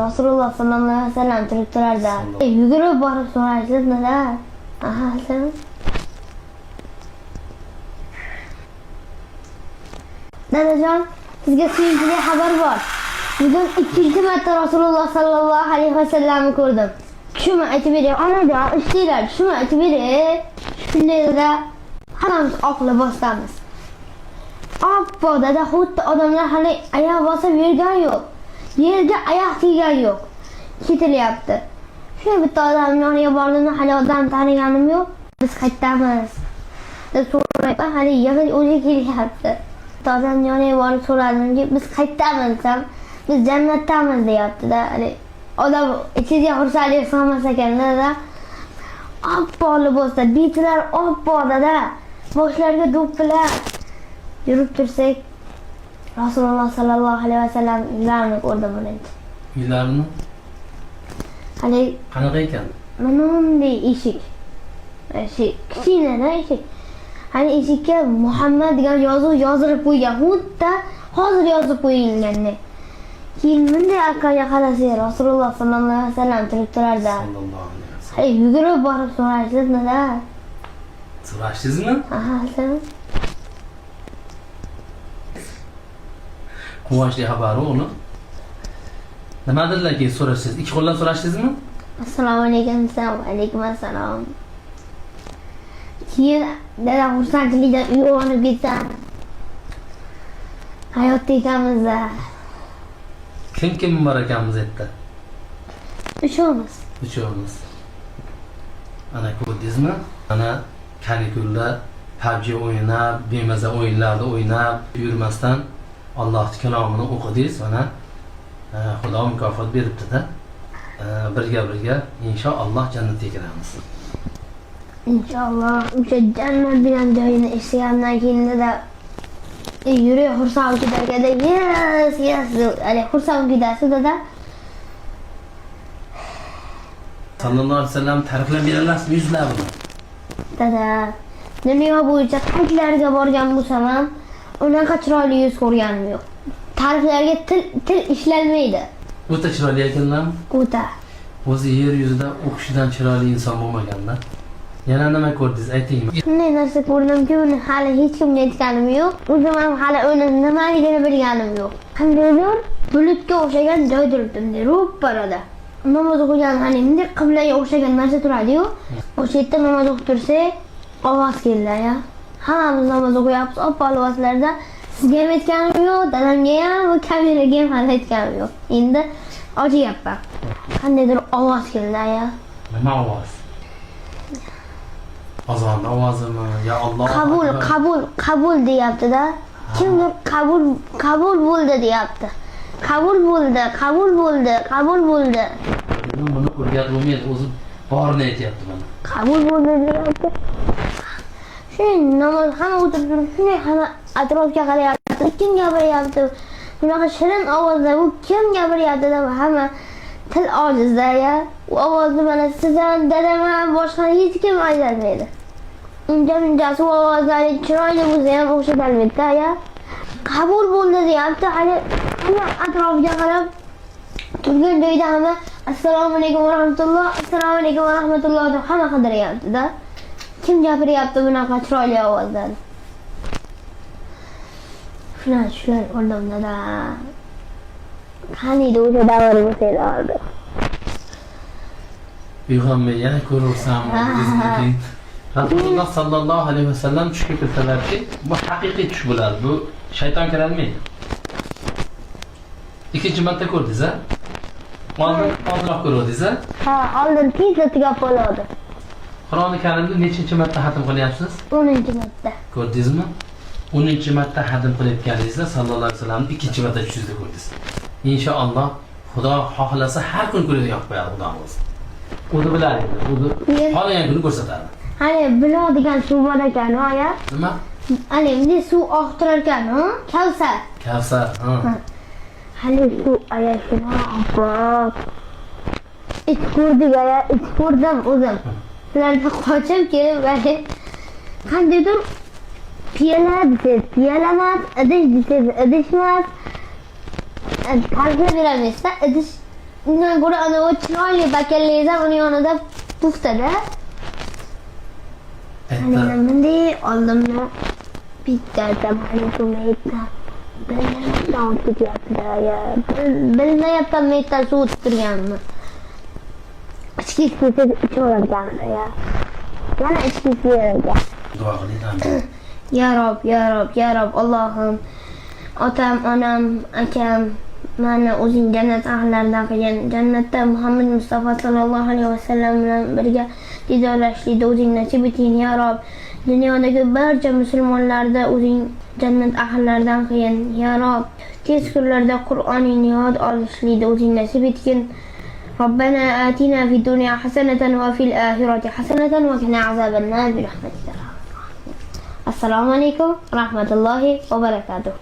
Rasululloh sallallohu alayhi vasallam turib turardi. Yugurib borib so'raysiz nada? Aha, sen. Dadajon, sizga suyunchli xabar bor. Bugun ikkinchi marta Rasululloh sallallohu alayhi vasallamni ko'rdim. Shuni aytib bering, onajon, ishlaylar, shuni aytib bering. Shunday dada, hammamiz oq libosdamiz. Oppo dada, xuddi odamlar hali oyoq bosib yurgan yo'q. Yerga oyoq teggan yo'q. Ketilyapti. Shuna bitta odamning yoniga bordim, hali odam taniganim yo'q. Biz qaytamiz deb so'rayapman, hali yig'il o'zi kelyapti. Odamning yoniga borib so'radimki, biz qaytamiz desam, biz jannatdamiz deyapti-da. Hali odam ichiga xursandlik sig'mas ekan-da. Oppo libosda, bitlar oppo dada. Boshlarga do'ppilar. Yurib tursak, Rasululloh sallallohu alayhi vasallam uylarini ko'rdim birinchi. Uylarini? Hali qanaqa ekan? Mana bunday eshik. Kichkina eshik. Hani eshikka Muhammad degan yozuv yozilib qo'ygan. Xuddi hozir yozib qo'yilgandek. Keyin bunday arqaga qarasa, Rasululloh sallallohu alayhi vasallam turib turardi. Sallallohu alayhi vasallam. Yugurib borib so'raysiz nada? So'rashdingizmi? Aha, sen. Quvonchli xabar o'g'lim. Nimadirlar keyin so'rashsiz? Ikki qo'llab so'rashdingizmi? Assalomu alaykum, va alaykum assalom. Keyin dada xursandchilikdan uyg'onib ketsam. Hayotda ekanmiz-da. Kim bor ekanmiz yerda? Uchamiz. Ana ko'rdingizmi? Ana kanikulda PUBG o'ynab, bemaza o'yinlarni o'ynab yurmasdan Allohning kalomini o'qidingiz, mana Xudo mukofot beribdi-da. Birga inshaalloh jannatga kiramiz. İnşallah o'sha jannat degan joyini eshitgandan keyin da yurak xursand ketarganda yes hali xursand ketasiz dada. Sallallohu alayhi vasallam ta'riflab beralasizmi yuzlab buni? Dada, dunyo bo'yicha qayerlarga borgan bo'lsam ham unaqa chiroyli yuz ko'rganim yo'q. Ta'riflarga til ishlanmaydi. O'ta chiroyli ekanlar. O'ta. O'zi yer yuzida o'qishidan chiroyli inson bo'lmaganda. Yana nima ko'rdingiz, aytingmi? Shunday narsa ko'rdimki, uni hali hech kimga aytganim yo'q. O'zim ham hali uni nimaligini bilganim yo'q. Qandaydir bulutga o'xshagan joy turibdi, ro'pparada. Namoz o'qigan, hani bunday qiblaga o'xshagan narsa turadi-yu. O'sha yerda namoz o'qib tursak, ovoz keladi-ya. Hammamiz namoz o'qiyapmiz, oppo ovozlarda. Sizga ham aytganim yo'q, dadamga ham, va kameraga ham hali aytganim yo'q. Endi ochayapman. Qandaydir ovoz keldi-ya. Nima ovoz? Azon ovozimi? Ya Alloh. Qabul deyapti-da. Kimdir qabul bo'ldi deyapti. Qabul bo'ldi. Buni ko'rgan bo'lmaydi, o'zi borini aytyapti mana. Qabul bo'ldi deyapti. Shunday namoz hamma o'tirib turib, shunday hamma atrofga qarayapti. Kim gapiryapti? Bunaqa shirin ovozda bu kim gapiryapti deb hamma til ojizda-ya. U ovozni mana siz ham, dadam ham, boshqa hech kim aytmaydi. Uncha suv ovozlari chiroyli bo'lsa ham o'xshatolmaydi-ya. Qabul bo'ldi deyapti. Hali hamma atrofiga qarab turgan joyda hamma assalomu alaykum va rahmatulloh, assalomu alaykum va rahmatulloh deb hamma qidiryapti-da. Kim gapiryapti bunaqa chiroyli ovozdan? Shular o'rnimda-da. Qaniydi o'sha davr bo'lsa-da. Uyg'onmay yana ko'rarsam, bizning Rasululloh sallallohu alayhi vasallam tushga kirsalarki, bu haqiqiy tush bo'ladi. Bu shayton kirolmaydi. Ikkinchi marta ko'rdingiz-a? Oldinroq ko'rdingiz-a? Ha, oldin tezda tugab bo'ladi. Qur'oni Karimni nechinchi marta xatm qilyapsiz? 10-marta. Ko'rdingizmi? 10-marta xatm qilayotganingizda sallallohu alayhi vasallamni ikkinchi marta tushingizda ko'rdingiz. Inshaalloh Xudo xohlasa har kun ko'radigan qo'yadi Xudomiz. O'zi biladi, o'zi xohlagan kuni ko'rsatadi. Hali bilo degan suv bor ekan-ya. Nima? Hali bunday suv oqib turar ekan-ku, Kavsar. Kavsar, ha. Hali suv ayashina oppo. Ko'rdim o'zim. Ulardan qochib kelib, qandaydir piyola desiz, piyola emas, idish desiz, idish emas. Tariflab berolmaysiz-da, idish undan ko'ra anavi chiroyli bakallaysan uni yonida to'xtada. Aytdi. Ana bunday oldimda bitta zamonlikum aytdi. Bilmayapman metal suv turganmi. Ichkisi ichavergan ya. Yana ichkisi yerga. Duo qiling. Ya Rob, ya Rob, ya Rob, Allohim. Otam, onam, akam meni o'zing jannat ahllaridan qilgin. Jannatda Muhammad Mustafa sallallohu alayhi vasallam bilan birga didorlashlikni o'zing nasib eting ya Rob. Dunyodagi barcha musulmonlarda o'zing jannat ahllaridan qilgin ya Rob. Tez kunlarda Qur'oningni yod olishlikni o'zing nasib etgin. ربنا آتنا في الدنيا حسنة وفي الآخرة حسنة وقنا عذاب النار برحمتك. السلام عليكم ورحمة الله وبركاته.